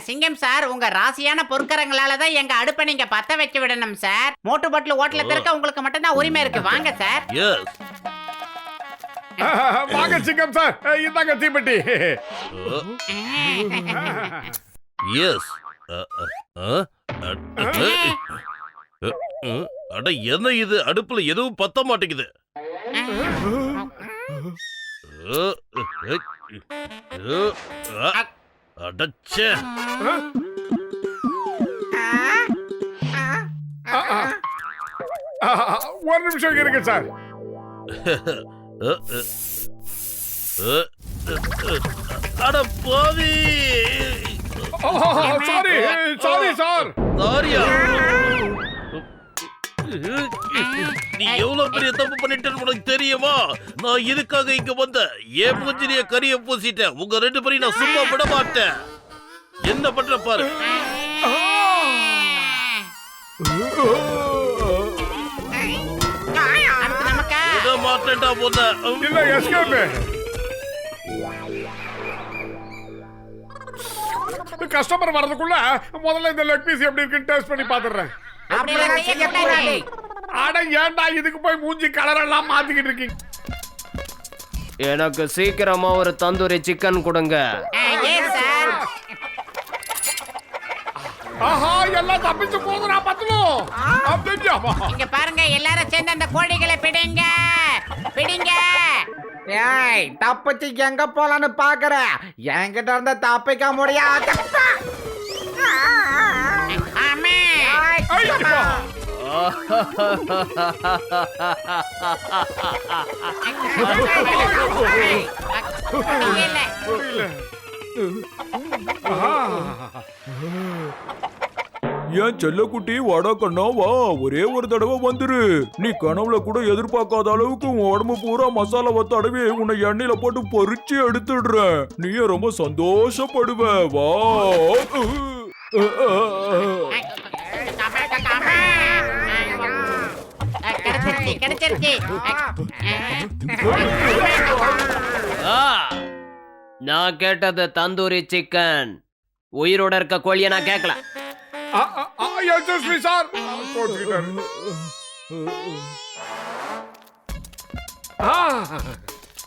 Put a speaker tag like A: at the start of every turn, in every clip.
A: சிங்கம் சார், உங்க ராசியான பொற்கரங்களால தான் எங்க அடுப்பை நீங்க பத்த வைக்க விடணும் சார். மோட்டு பாட்டில் ஓட்டல திறக்க உங்களுக்கு மட்டும் தான் உரிமை இருக்கு. வாங்க சார்.
B: வாங்க சிங்கம் சார், இந்தாங்க தீப்பெட்டி.
C: எஸ். அட என்ன இது, அடுப்புல எதுவும் பத்த மாட்டேங்குது. அடச்சே.
B: ஒரு நிமிஷம் இருக்கு சார்.
C: அட பாவி.
B: Sorry sorry sir.
C: சாரியா? நீ எவ்வளவு பெரிய தப்பு பண்ணிட்டேன்னு உனக்கு தெரியுமா? நான் இதுக்காக இங்க வந்த என் மூஞ்சிலிய கரிய பூசிட்டேன். உங்க ரெண்டு பேரையும் நான் சும்மா விட மாட்டேன். என்ன பண்ற பாரு. விட மாட்டேன்டா போத.
B: இல்ல எஸ்கேப். கஸ்டமர் வரதுக்குள்ள முதல்ல இந்த லெக் பீஸ் எப்படி இருக்குன்னு டேஸ்ட் பண்ணி பாத்துறேன். அட ஏன்டா இதுக்கு போய் மூஞ்சி கலர் எல்லாம் மாத்திக்கிட்டு இருக்கீங்க?
D: எனக்கு சீக்கிரமா ஒரு தந்தூரி சிக்கன் கொடுங்க.
B: ஆஹா, எல்லாம் தப்பிச்சு போதுடா பத்தலும்.
A: இங்க பாருங்க, எல்லாரும் சேர்ந்து அந்த கோழிகளை பிடிங்க பிடிங்க.
E: ஏய், தப்பிச்சு எங்க போலான்னு பாக்குற? என்கிட்ட இருந்த தப்பிக்க முடியாது.
F: ஏன் செல்லக்குட்டி வாடா கண்ணா வா, ஒரே ஒரு தடவை வந்துரு. நீ கனவுல கூட எதிர்பார்க்காத அளவுக்கு உன் உடம்பு பூரா மசாலாவை தடவி உன்னை எண்ணெயில போட்டு பொரிச்சு எடுத்துடுறேன். நீயே ரொம்ப சந்தோஷப்படுவ. வா.
D: நான் கேட்டது தந்தூரி சிக்கன். உயிரோட இருக்க கோழிய நான் கேட்கல.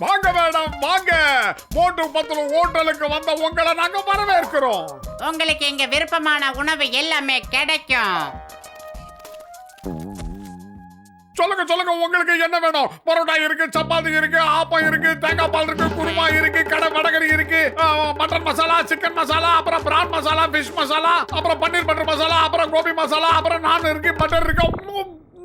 B: வாங்க மேடம், வாங்க. மோட்டு பத்தலும் ஹோட்டலுக்கு வந்த உங்களை நாங்க வரவேற்கிறோம்.
A: உங்களுக்கு இங்க விருப்பமான உணவு எல்லாமே கிடைக்கும்.
B: சொல்லுங்க சொல்லுங்க, உங்களுக்கு என்ன வேணும்? பரோட்டா இருக்கு, சப்பாத்தி இருக்கு, ஆப்பம் இருக்கு, தேங்காய் பால் இருக்கு, குருமா இருக்கு, கடை வடகரி இருக்கு, மட்டன் மசாலா, சிக்கன் மசாலா, அப்புறம் பிரான் மசாலா, ஃபிஷ் மசாலா, அப்புறம் பன்னீர் பட்டர் மசாலா, அப்புறம் கோபி மசாலா, அப்புறம் நான் இருக்கு, பட்டர் இருக்கு.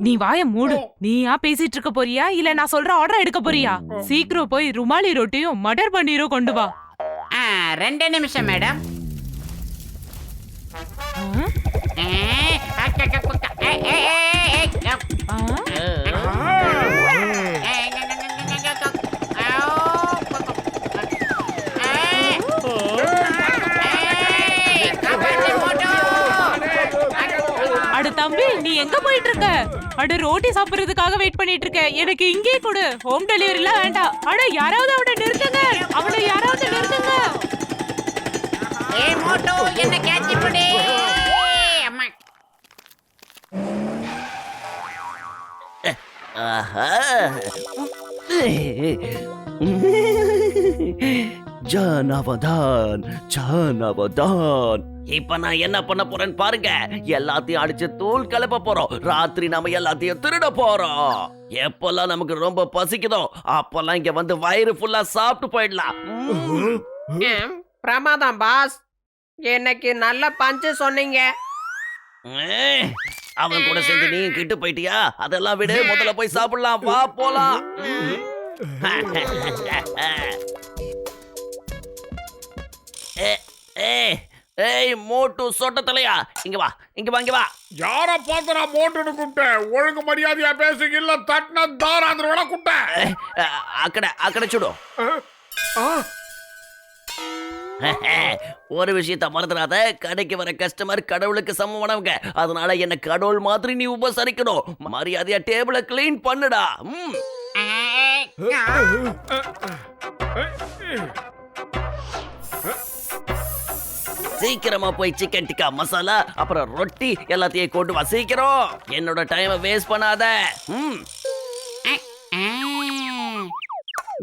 G: நீ வாய மூடு. நீயா பேசிட்டு இருக்க போறியா இல்ல நான் சொல்ற ஆர்டர் எடுக்க போறியா? சீக்கிரம் போய் ருமாலி ரொட்டியும் மட்டர் பன்னீரும் கொண்டு வா.
A: 2 நிமிஷம் மேடம்.
G: அட தம்பி, நீ எங்க போயிட்டு இருக்க? அட ரோட்டி சாப்பிடுறதுக்காக வெயிட் பண்ணிட்டு இருக்க. எனக்கு இங்கே கொடு. ஹோம் டெலிவரிலாம் வேண்டாம். அட யாராவது அவனை நிறுத்துங்க. அவனை யாராவது நிறுத்துங்க.
A: ஏய் மோட்டோ, என்ன கேட்ச் பண்ணி. அம்மா.
D: ஆஹா. ஜானவதான் ஜானவதான். இப்ப நான் என்ன பண்ண போறேன்னு பாருங்க. எல்லாத்தையும் அடிச்சு தூள் கிளப்ப போறோம். ராத்திரி நாம எல்லாத்தையும் திருட போறோம். எப்பெல்லாம் நமக்கு ரொம்ப பசிக்குதோ அப்பெல்லாம் இங்க வந்து வயிறு ஃபுல்லா சாப்பிட்டு போயிடலாம்.
E: பிரமாதம் பாஸ், எனக்கு நல்ல பஞ்சு சொன்னீங்க.
D: அவன் கூட சேர்ந்து நீ கிட்டு போயிட்டியா? அதெல்லாம் விடு, முதல்ல போய் சாப்பிடலாம். வா போலாம். ஏய் மோட்டு சொட்ட தலையா, இங்க வா இங்க வா இங்க வா.
B: யார பார்த்து நான் மோட்டுன்னு கூப்பிட்டேன்? ஒழுங்கு மரியாதையா பேசுங்க, இல்ல தட்டின தாராந்திரோட கூப்பிட்டேன்.
D: அக்கட சுடு. ஒரு விஷயத்த மறந்துடாத, கடைக்கு வர கஸ்டமர் கடவுளுக்கு சமமானவங்க. அதனால என்ன கடவுள் மாதிரி நீ உபசரிக்கணும். மரியாதையா டேபிள கிளீன் பண்ணுடா. சீக்கிரமா போய் சிக்கன் டிக்கா மசாலா அப்புறம் ரொட்டி எல்லாத்தையும் கொண்டு வா சீக்கிரம். என்னோட டைமை வேஸ்ட் பண்ணாத.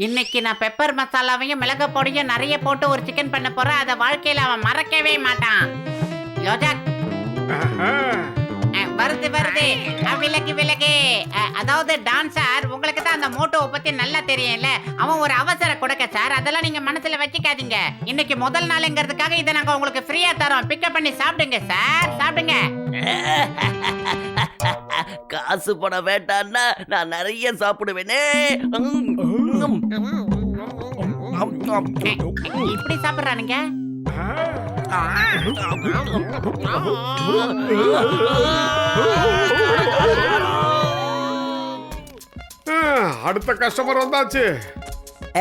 A: இன்னைக்கு நான் பெப்பர் மசாலாவையும் மிளகு பொடியும் நிறைய போட்டு ஒரு சிக்கன் பண்ண போறேன். அதை வாழ்க்கையில அவன் மறக்கவே மாட்டான். யோஜாக் வருது வருது, விலகு. அதாவது டான்சர், உங்களுக்கு தான் அந்த மோட்டோவை பத்தி நல்லா தெரியும்ல. அவன் ஒரு அவசர கொடுக்க சார், அதெல்லாம் நீங்க மனசுல வச்சுக்காதீங்க. இன்னைக்கு முதல் நாளுங்கிறதுக்காக இதை நாங்க உங்களுக்கு ஃப்ரீயா தரோம். பிக்கப் பண்ணி சாப்பிடுங்க சார், சாப்பிடுங்க.
D: காசு பணம் வேண்டான்னா நான் நிறைய சாப்பிடுவேனே.
A: இப்படி சாப்பிடுறானுங்க.
B: அடுத்த கஸ்டமர் வந்தாச்சு.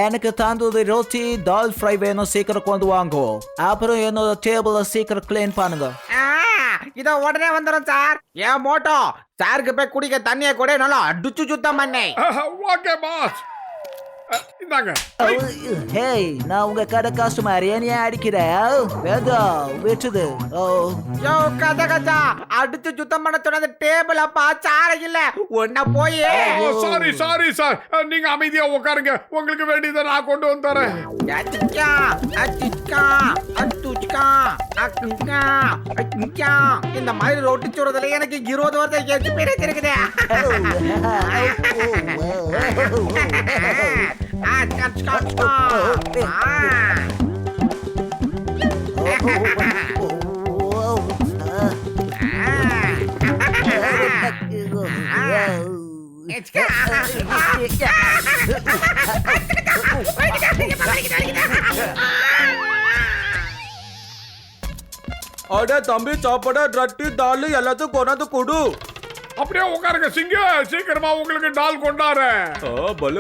H: எனக்கு தந்தூரி ரொட்டி தால் ஃப்ரை வேணும், சீக்கிரம் கொண்டு வாங்கோ. அப்புறம் என்னோட டேபிள சீக்கிரம் கிளீன் பண்ணுங்க.
E: இதோ உடனே வந்துடும் சார். ஏன் மோட்டோ சாருக்கு போய் குடிக்க தண்ணியை கூட நல்லா அடிச்சு சுத்தம் பண்ணே.
B: ஓகே பாஸ், இந்தாங்க.
H: ஹேய், நான் உங்க கடை கஸ்டமர், ஏன் அடிக்கிறேன்? வேண்டாம் விட்டுது.
E: யோ கதா அடிச்சு சுத்தம் பண்ண சொன்னது டேபிள் அப்பா, சார இல்ல. ஒன்ன போய்
B: சாரி சார், நீங்க அமைதியா உட்காருங்க. உங்களுக்கு வேண்டியதை நான் கொண்டு வந்து தரேன்.
E: இந்த மாதிரி ரொட்டி சுடுறதுல எனக்கு 20 வருஷம் எக்ஸ்பீரியன்ஸ் இருக்குது.
F: அட தம்பி, சாப்பாடு ரொட்டி தால் எல்லாத்தையும் கொண்டாந்து கொடு.
B: அப்படியே உட்காருங்க சிங்க, சீக்கிரமா உங்களுக்கு டால் கொண்டாறேன்.
F: பல்ல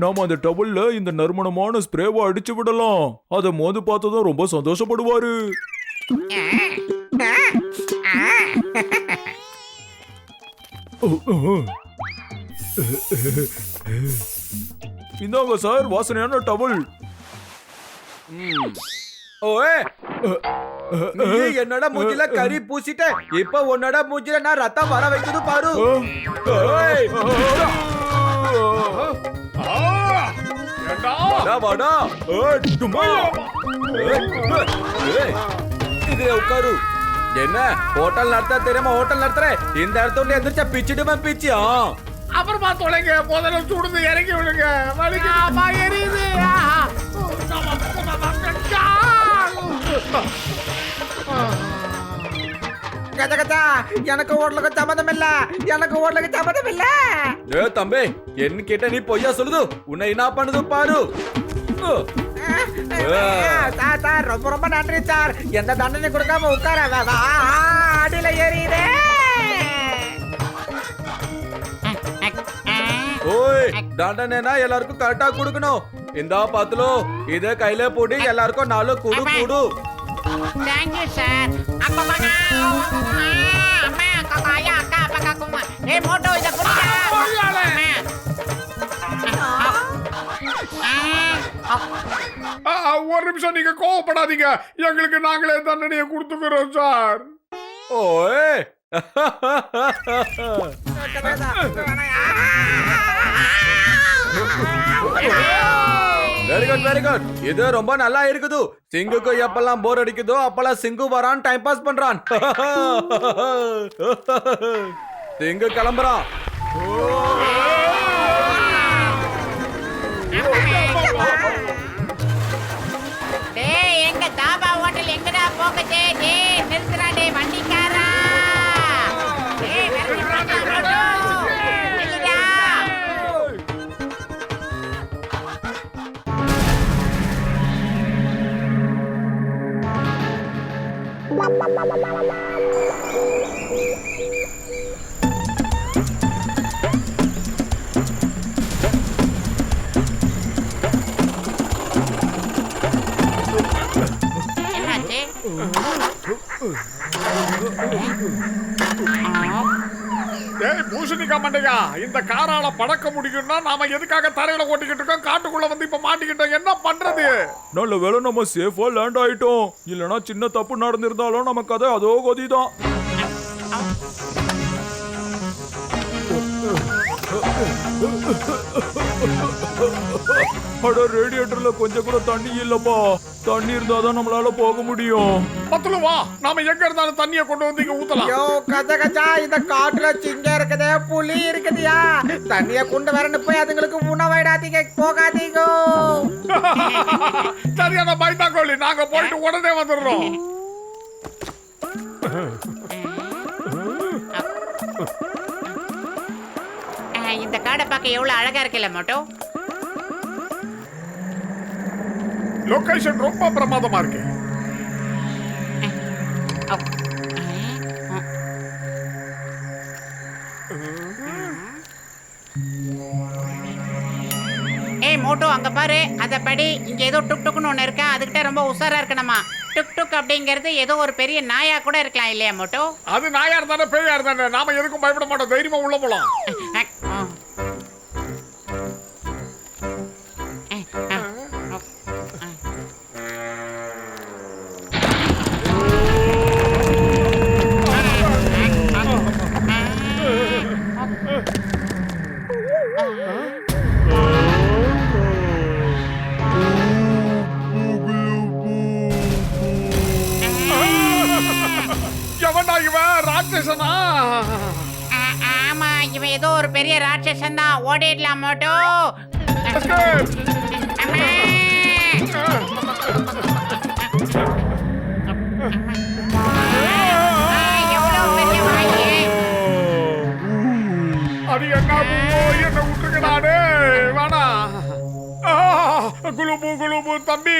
F: நாம அந்த டபுள்ல இந்த நறுமணமான ஸ்ப்ரேவை அடிச்சு விடலாம். அதை மோந்து பார்த்ததும் ரொம்ப சந்தோஷப்படுவாரு. இந்தாங்க சார், வாசனையான டபுள்.
H: ஓய், என்னோட மூஞ்சில கறி பூசிட்டு இப்ப உன்னோட மூஞ்சில நான் ரத்தம் வர வைக்குது பாரு. வாடா இதுல உட்காரு. என்ன ஹோட்டல் நடத்த தெரியாம ஹோட்டல் நடத்துற? இந்த இடத்துல எந்திரிச்சா பிச்சுடுவேன் பிச்சு.
B: அப்புறமா தொலைங்க, முதல்ல சுடுது இறக்கி விடுங்க. வலிக்குது, எரியுது.
E: எனக்கு ஹோட்டலுக்கு சம்மதம் இல்ல, எனக்கு ஹோட்டலுக்கு சம்மதம் இல்ல.
F: ஏ தம்பி, என்ன கேட்ட நீ பொய்யா சொல்லுது? உன்னை என்ன பண்ணுது பாரு.
E: சார் ரொம்ப ரொம்ப நன்றி சார். எந்த தண்டனை கொடுக்காம உட்கார. அடியில ஏறியுதே.
F: ஓய், தண்டனைனா எல்லாருக்கும் கரெக்டா கொடுக்கணும். இந்தா பாத்துலோ, இத கையில போட்டு எல்லாருக்கும் 4 குடு குடு.
A: Thank you sir. அம்மா காயா அக்கா அப்பா குமா. ஏய் மோட்டோ, இத குடிடா.
B: ஒரு நிமிஷம், நீங்க கோவப்படாதீங்க. எங்களுக்கு நாங்களே தண்டனையை கொடுத்துக்கிறோம் சார்.
F: ஓய், வெரி குட். இது ரொம்ப நல்லா இருக்குது. சிங்குக்கு எப்பெல்லாம் போர் அடிக்குதோ அப்பெல்லாம் சிங்கு வரான், டைம் பாஸ் பண்றான். சிங்கு கிளம்புறான்.
A: டேய், எங்க தாபா ஹோட்டல் எங்கடா போகுது? டேய் நிறுத்துடா, டேய் வண்டிக்காரா. டேய் நிறுத்துடா. என்னாச்சு?
B: ஏய் பூசணிக்கா மண்டையா, இந்த காரால பறக்க முடியும்னா நாம எதுக்காக தரையில ஓட்டிக்கிட்டு இருக்கோம்? காட்டுக்குள்ள வந்து இப்ப மாட்டிக்கிட்டோம், என்ன பண்றது?
F: நல்ல வேளை நம்ம சேஃபா லேண்ட் ஆயிட்டோம். இல்லனா சின்ன தப்பு நடந்திருந்தாலும் நம்ம கதை அதோ கதிதான். அட ரேடியேட்டர்ல கொஞ்சம் கூட தண்ணி இல்லப்பா. தண்ணி இருந்தாதான் நம்மளால போக முடியும்.
B: பத்துல வா, நாம எங்க இருந்தாலும் தண்ணிய கொண்டு வந்து இங்க ஊத்தலாம்.
E: யோ கஜகஜா, இந்த காட்டுல சிங்கம் இருக்குது, புலி இருக்குதுயா. தண்ணிய கொண்டு வரணும், போய் அதுங்களுக்கு உணவிடாதீங்க, போகாதீங்க.
B: சரியான பைத்தா கோழி, நாங்க போயிட்டு உடனே வந்துடுறோம்.
A: இந்த காடை பார்க்க எவ்வளவு அழகா இருக்குல்ல மோட்டோ?
B: லொகேஷன் ரொம்ப பிரமாதமா இருக்கு.
A: ஏய் மோட்டோ, அங்க பாரு, அத படி. இங்க ஏதோ டுக் டுக்னு ஒண்ணு இருக்கா, அதுகிட்ட ரொம்ப உஷாரா இருக்கணுமா. டுக் டுக் அப்படிங்கிறது ஏதோ ஒரு பெரிய நாயா கூட இருக்கலாம் இல்லையா மோட்டோ?
B: அது நாயா இருந்தானே பேயா இருந்தானே, நாம எதுக்கும் பயப்பட மாட்டோம், தைரியமா உள்ள போலாம். எவன்டா இவன்? ராட்சசனா?
A: ஆமா, இவன் ஏதோ ஒரு பெரிய ராட்சசன் தான். ஓடிடலாம் மோட்டோ.
B: Escape!
A: அம்மா. எவ்வளவு பெரிய வாயி.
B: அது என்ன என்ன விட்டுருக்கடாடே, வேணா. குளுபு குளுபு தம்பி,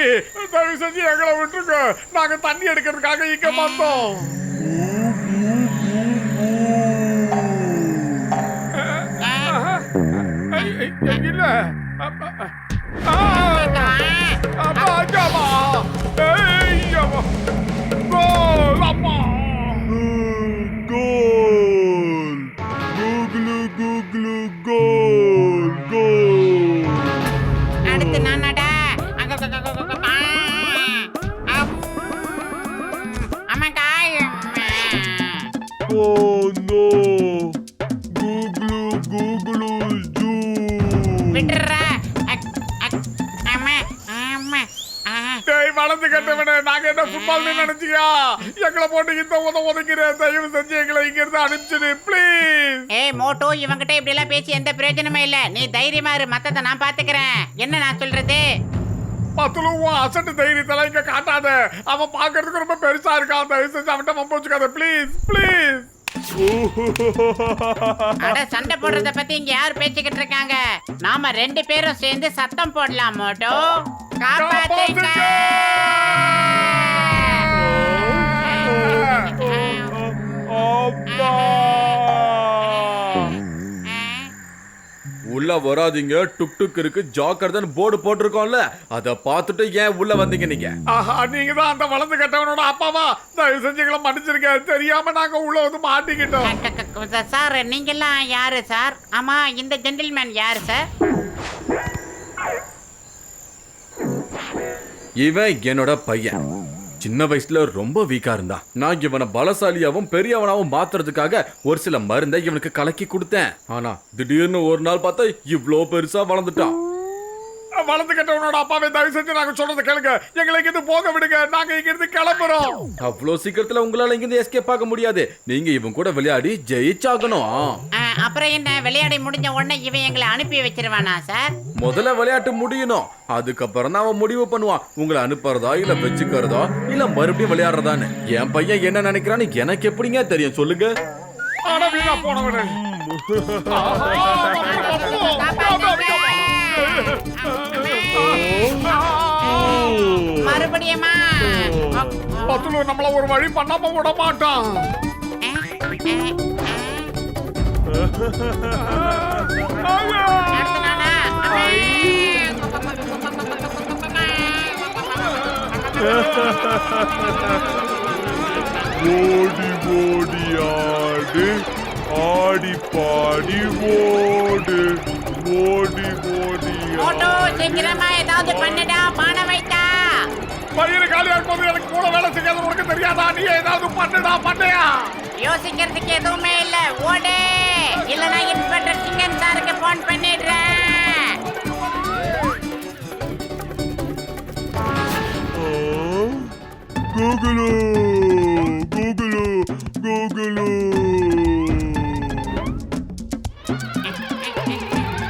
B: தயவு செஞ்சு எங்களை விட்டுருங்க, நாங்க தண்ணி எடுக்கிறதுக்காக இங்க பார்த்தோம். இல்ல
A: அடுத்து நானடா. அம்மாக்கா. விட்டுறா. அம்மா அம்மா.
B: டேய் வளர்ந்து கட்டவனே, நாங்க என்ன ஃபுட்பால் நினைச்சியா? எங்களை போட்டு இந்த உதைக்கிற, தயவு செஞ்சு எங்களை இங்க இருந்து அனுப்பிச்சிடு ப்ளீஸ்.
A: ஏய் மோட்டோ, இவங்கிட்ட இப்படி எல்லாம் பேசி எந்த பிரயோஜனமே இல்ல. நீ தைரியமா இரு, மத்தத நான் பாத்துக்கிறேன். என்ன நான் சொல்றது?
B: பத்துலுவும் அசட்டு தைரியத்தெல்லாம் இங்க காட்டாத. அவன் பாக்குறதுக்கு ரொம்ப பெருசா இருக்கான், தயவு செஞ்சு அவன்கிட்ட வம்பு வச்சுக்காத ப்ளீஸ் ப்ளீஸ்.
A: அட, சண்டை போடுறத பத்தி இங்க யார் பேசிக்கிட்டு இருக்காங்க? நாம 2 பேரும் சேர்ந்து சத்தம் போடலாம் மோட்டோ. காப்பாத்துங்க.
H: உள்ள வராதீங்க, டுக் டுக் இருக்கு, ஜாக்கிரதைன்னு போர்டு போட்டிருக்கோம்ல, அத பார்த்துட்டு ஏன் உள்ள வந்தீங்க நீங்க?
B: ஆஹா, நீங்க தான் அந்த வளர்ந்து கட்டவனோட அப்பாவா? தயவு செஞ்சு எங்களை மன்னிச்சிருக்க, தெரியாம நாங்க உள்ள வந்து மாட்டிக்கிட்டோம்.
A: சார், நீங்கெல்லாம் யாரு சார்? ஆமா, இந்த ஜென்டில்மேன் யாரு சார்?
H: இவன் என்னோட பையன். சின்ன வயசுல ரொம்ப வீக்கா இருந்தான். நான் இவனை பலசாலியாவும் பெரியவனாவும் மாத்துறதுக்காக ஒரு சில மருந்தை இவனுக்கு கலக்கி கொடுத்தேன். ஆனா திடீர்னு ஒரு நாள் பார்த்தா இவ்ளோ பெருசா வளர்ந்துட்டான்.
B: வளர்ந்து கட்டவனோட அப்பாவை தயவு செஞ்சு நாங்க சொல்றதை கேளுங்க, எங்களை இங்கிருந்து போக விடுங்க, நாங்க இங்க இருந்து கிளம்புறோம்.
H: அவ்வளோ சீக்கிரத்துல உங்களால இங்கிருந்து எஸ்கேப் ஆக முடியாது. நீங்க இவன் கூட விளையாடி ஜெயிச்சாகணும்.
A: அப்புறம் என்ன, விளையாடி முடிஞ்ச உடனே இவன் எங்களை அனுப்பி வச்சிருவானா சார்?
H: முதல்ல விளையாட்டு முடியணும், அதுக்கப்புறம் தான் அவன் முடிவு பண்ணுவான் உங்களை அனுப்புறதா இல்ல வச்சுக்கிறதா இல்ல மறுபடியும் விளையாடுறதான்னு. என் பையன் என்ன நினைக்கிறான்னு எனக்கு எப்படிங்க தெரியும் சொல்லுங்க?
B: ஆனா வீணா போனவனே.
A: மறுபடியுமா?
B: பத்துலு நம்மள ஒரு வழி பண்ணாம விட மாட்டான்.
F: ஓடி ஓடி ஆடு, ஆடி பாடி ஓடு, ஓடி ஓடி
A: மோட்டோ சீக்கிரமா ஏதாவது பண்ணுடா, பானை வைத்தா.
B: பயிர் காலியா இருக்கும்போது எனக்கு கூட வேலை செய்யாது உனக்கு தெரியாதா? நீ ஏதாவது பண்ணுடா, பண்ணையா?
A: யோசிக்கிறதுக்கு எதுவுமே இல்ல, ஓடு. இல்லனா இன்ஸ்பெக்டர் சிங்கம் சாருக்கு போன் பண்ணிடுறேன்.
F: Google Google Google.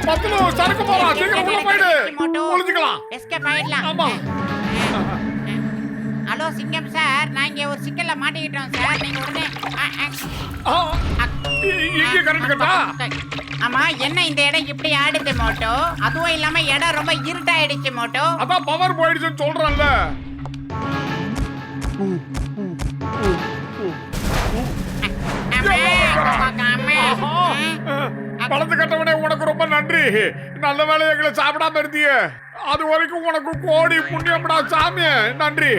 B: பத்துலு சரக்கு போலாம், சீக்கிரம் உள்ள போயிடு.
A: மோட்டோ
B: ஒளிஞ்சுக்கலாம்.
A: எஸ்கேப் ஆயிடலாம்.
B: ஆமா.
A: ஹலோ சிங்கம் சார், நான் இங்க ஒரு சிக்கல்ல மாட்டிக்கிட்டோம் சார். நீங்க உடனே
B: இங்க கரெக்ட் கட்டா.
A: ஆமா, என்ன இந்த இடம் இப்படி ஆடுது மோட்டோ? அதுவும் இல்லாம இடம் ரொம்ப இருட்டாயிடுச்சு மோட்டோ.
B: அதான் பவர் போயிடுச்சுன்னு சொல்றேன்ல. பழத்து கட்டவனே உனக்கு ரொம்ப நன்றி. நல்ல வேலை எங்களை சாப்பிடாம இருந்தீங்க. அது வரைக்கும் உனக்கு கோடி புண்ணியம்டா சாமி. நன்றி.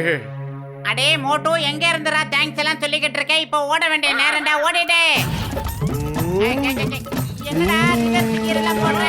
A: அடே மோட்டோ, எங்க இருந்துடா தேங்க்ஸ் எல்லாம் சொல்லிக்கிட்டு இருக்கேன். இப்போ ஓட வேண்டிய நேரம்டா, ஓடிடு. என்னடா சிகரெல்லாம் போடுற?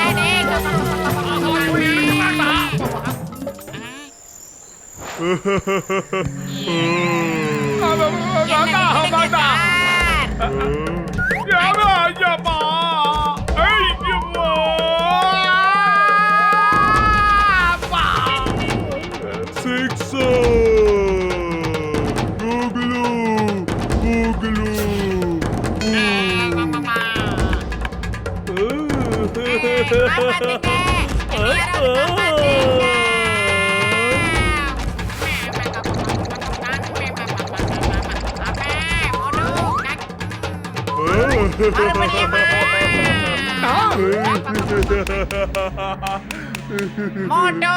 A: மோட்டோ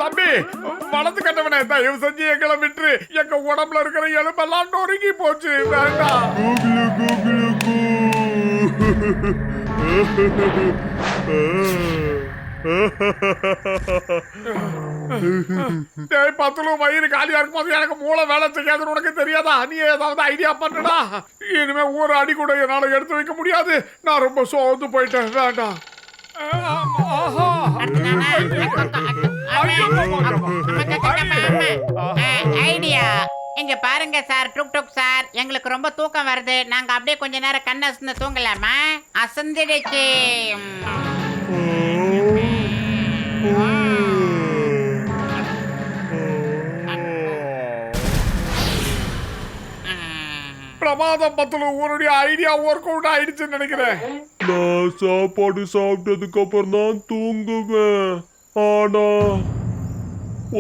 B: தம்பி, வளர்த்து கட்டவனே, தயவு செஞ்சு எங்களை விட்டு. எங்க உடம்புல இருக்கிற எலும்பெல்லாம் நொறுங்கி போச்சு. வேண்டாம். பத்துல வயிறு காலியா இருக்கும்போது எனக்கு மூளை வேலை செய்யாதுன்னு உனக்கு தெரியாதா? நீ ஏதாவது ஐடியா பண்ணுடா. இனிமே ஒரு அடி கூட என்னால எடுத்து வைக்க முடியாது. நான் ரொம்ப சோர்ந்து போயிட்டேன். வேண்டாம்.
A: ஐடியா. இங்க பாருங்க சார், டுக் டுக் சார், எங்களுக்கு ரொம்ப தூக்கம் வருது. நாங்க அப்படியே கொஞ்ச நேரம் கண்ண அசந்து தூங்கலாமா? அசந்திடுச்சு.
B: பிரமாதம் பத்துல உன்னுடைய ஐடியா ஒர்க் அவுட் ஆயிடுச்சுன்னு நினைக்கிறேன்.
F: நான் சாப்பாடு சாப்பிட்டதுக்கு அப்புறம் தான் தூங்குவேன். ஆனா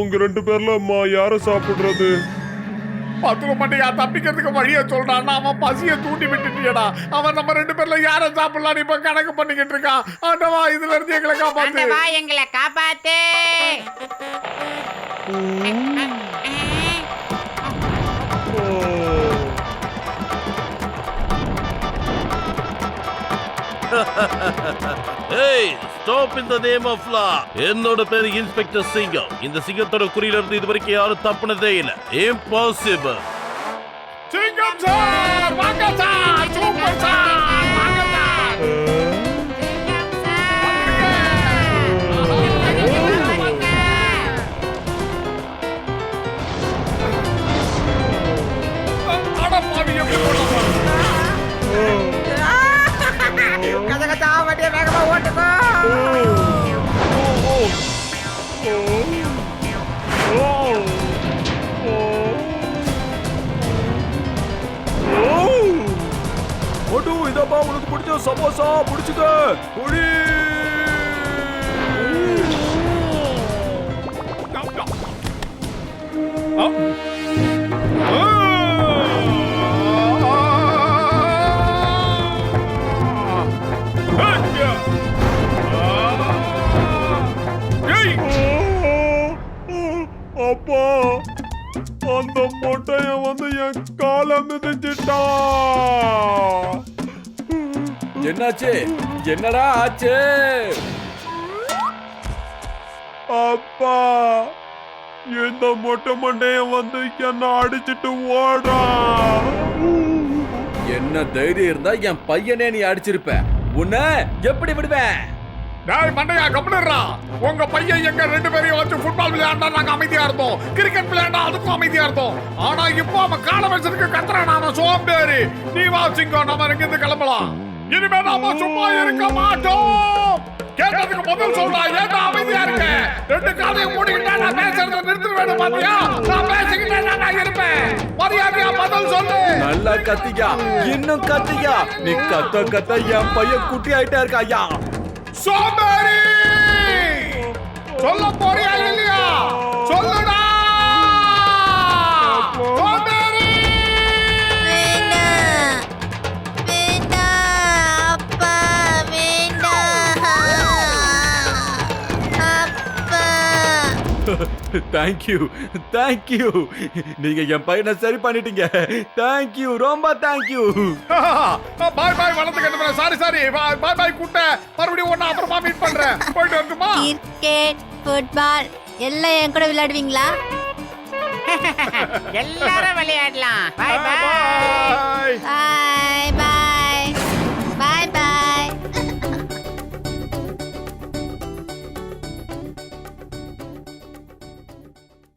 F: உங்க 2 பேர்ல யார சாப்பிடுறது?
B: பத்துல மண்டியா தப்பிக்கிறதுக்கு வழிய சொல்றான். அவன் பசிய தூண்டி விட்டுட்டியடா. அவன் நம்ம 2 பேர்ல யார சாப்பிடலாம் இப்ப கணக்கு பண்ணிக்கிட்டு இருக்கான். ஆண்டவா, இதுல இருந்து எங்களை காப்பாத்து.
A: ஆண்டவா, எங்களை காப்பாத்து.
C: Hey, stop in the name of law. என்னோட பேரு இன்ஸ்பெக்டர் சிங்கம். இந்த சிங்கத்தோட குறியில இருந்து இதுவரைக்கும் யாரும் தப்புனதே இல்ல. Impossible.
B: சிங்கம் சார், வாங்க சார். சூப்பர் சார், வாங்க சார். அட பாவி, எப்படி போடுறான்?
E: கதகதா வண்டியை வேகமா ஓட்டுக்கோ.
F: ஒட்டு இதப்பா உனக்கு பிடிச்ச சமோசா பிடிச்சுக்க. ஒளி காலை மிதிச்சிட்டா.
H: என்னாச்சு? என்னடா ஆச்சு?
F: அப்பா, இந்த மொட்டை மண்டையன் வந்து என்ன அடிச்சிட்டு ஓடான்.
H: என்ன தைரியம் இருந்தா என் பையனே நீ அடிச்சிருப்ப. உன்னை எப்படி விடுவேன்?
B: டேய் மண்டையா கம்முனுறா. உங்க பையன் எங்க ரெண்டு பேரையும் வச்சு ஃபுட்பால் விளையாண்டா நாங்க அமைதியா இருந்தோம், கிரிக்கெட் விளையாண்டா அதுக்கும் அமைதியா இருந்தோம். ஆனா இப்போ அவன் கால வச்சதுக்கு கத்துறான். அவன் சோம்பேறி. நீ வா சிங்கம், நம்ம இங்கிருந்து கிளம்பலாம். இனிமே நாம சும்மா இருக்க மாட்டோம். கேட்டதுக்கு பதில் சொல்றா. ஏன்டா அமைதியா இருக்க? ரெண்டு காலையும் மூடிக்கிட்டா நான் பேசுறத நிறுத்த வேணும் பாத்தியா? நான் பேசிக்கிட்டே நான் இருப்பேன். மரியாதையா பதில் சொல்லு.
H: நல்லா கத்தியா, இன்னும் கத்தியா. நீ கத்த கத்த என் பையன் குட்டி ஆயிட்டா இருக்கா. ஐயா
B: சோம்பேறி, சொல்ல போறியா இல்லையா? சொல்லுடா சோம்பேறி.
I: வேண்டாம் வேண்டாம் அப்பா வேண்டாம் அப்பா.
H: Thank you thank you. நீங்க என் பையனை சரி பண்ணிட்டீங்க. தேங்க்யூ, ரொம்ப தேங்க்யூ.
B: பாய் பாய் வளர்த்து கட்டுறேன். Sorry sorry. பாய் பாய் கூட்ட. மறுபடியும் ஒண்ணு அப்புறமா மீட் பண்றேன். போயிட்டு வரட்டுமா?
I: கிரிக்கெட் ஃபுட்பால் எல்லாம் என் கூட விளையாடுவீங்களா?
A: எல்லாரும் விளையாடலாம். By by.
B: பாய்